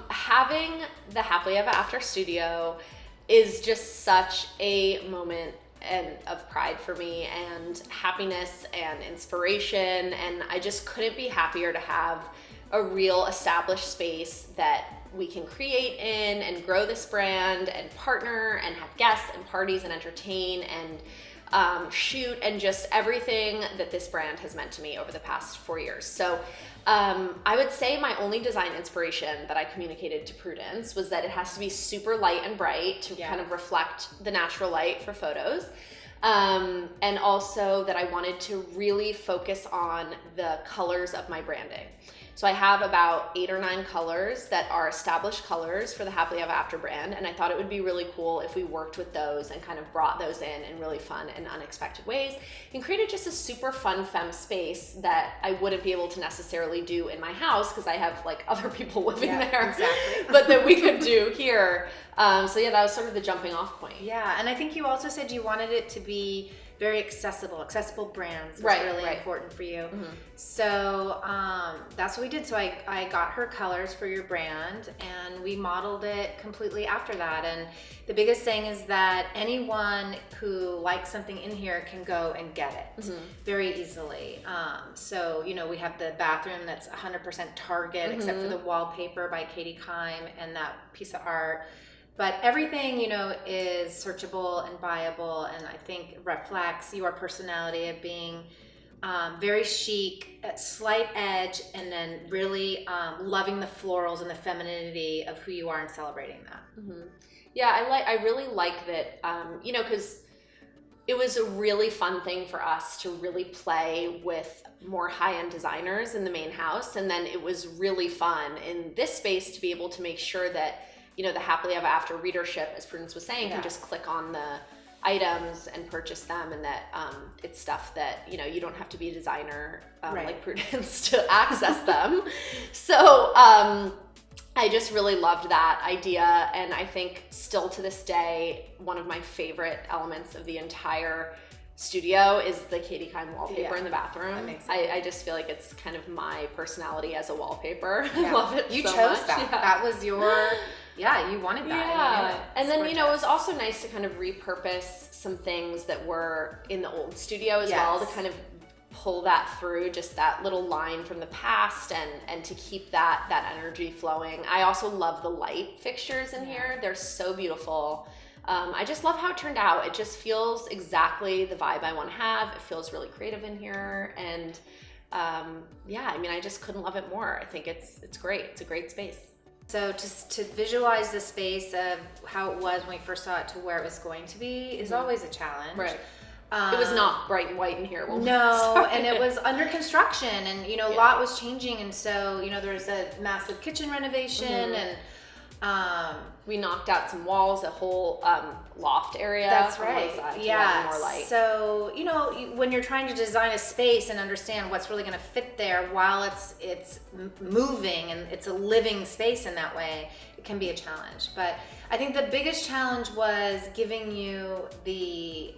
Having the Happily Ever After studio is just such a moment of pride for me, and happiness and inspiration, and I just couldn't be happier to have a real established space that we can create in and grow this brand and partner and have guests and parties and entertain and shoot, and just everything that this brand has meant to me over the past 4 years. So I would say my only design inspiration that I communicated to Prudence was that it has to be super light and bright to kind of reflect the natural light for photos. And also that I wanted to really focus on the colors of my branding. So I have about 8 or 9 colors that are established colors for the Happily Ever After brand, and I thought it would be really cool if we worked with those and kind of brought those in really fun and unexpected ways, and created just a super fun femme space that I wouldn't be able to necessarily do in my house because I have like other people living there, exactly. but that we could do here. So yeah, that was sort of the jumping off point. Yeah, and I think you also said you wanted it to be very accessible brands was really important for you. Mm-hmm. So that's what we did. So I got her colors for your brand, and we modeled it completely after that. And the biggest thing is that anyone who likes something in here can go and get it very easily. So, you know, we have the bathroom that's 100% Target, except for the wallpaper by Katie Kime and that piece of art. But everything, you know, is searchable and buyable, and I think reflects your personality of being very chic, at slight edge, and then really loving the florals and the femininity of who you are and celebrating that. Yeah, I really like that, you know, because it was a really fun thing for us to really play with more high-end designers in the main house, and then it was really fun in this space to be able to make sure that, you know, the Happily Ever After readership, as Prudence was saying, can just click on the items and purchase them, and that it's stuff that, you know, you don't have to be a designer like Prudence to access them. So I just really loved that idea, and I think still to this day, one of my favorite elements of the entire studio is the Katie Kime wallpaper in the bathroom. I just feel like it's kind of my personality as a wallpaper. I love it you so chose much. that. That was your, you wanted that. And then, you know, it was also nice to kind of repurpose some things that were in the old studio as well, to kind of pull that through, just that little line from the past, and to keep that energy flowing. I also love the light fixtures in here. They're so beautiful. I just love how it turned out. It just feels exactly the vibe I want to have. It feels really creative in here, and yeah, I mean, I just couldn't love it more. I think it's great. It's a great space. So just to visualize the space of how it was when we first saw it to where it was going to be is always a challenge. Right. It was not bright and white in here. And it was under construction, and, you know, a lot was changing, and so, you know, there was a massive kitchen renovation, and we knocked out some walls, a whole loft area. That's on right. one side to add more light. So, you know, when you're trying to design a space and understand what's really going to fit there while it's moving and it's a living space in that way, it can be a challenge. But I think the biggest challenge was giving you the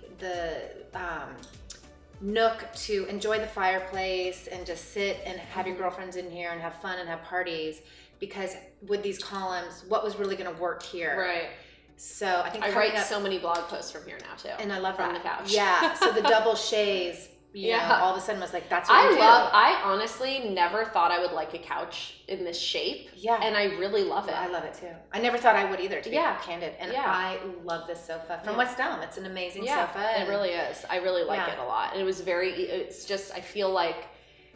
nook to enjoy the fireplace and just sit and have your girlfriends in here and have fun and have parties, because with these columns, what was really going to work here? Right. So I think I write so many blog posts from here now too. And I love from that. the couch. Yeah. So the double chaise, you know, all of a sudden was like, that's what I honestly never thought I would like a couch in this shape. Yeah. And I really love it. I love it too. I never thought I would either, to be candid. And I love this sofa from West Elm. It's an amazing sofa. It really is. I really like it a lot. And it was it's just, I feel like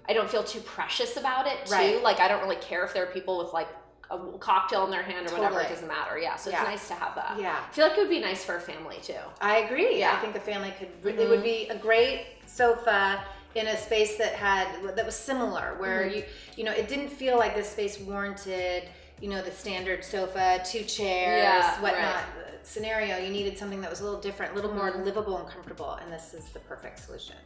I don't feel too precious about it too. Right. Like, I don't really care if there are people with like a cocktail in their hand or whatever. It doesn't matter. Yeah. So it's nice to have that. Yeah. I feel like it would be nice for a family too. I agree. Yeah. I think the family could, it would be a great sofa in a space that was similar, where you know, it didn't feel like this space warranted, you know, the standard sofa, 2 chairs, whatnot scenario. You needed something that was a little different, a little more livable and comfortable, and this is the perfect solution.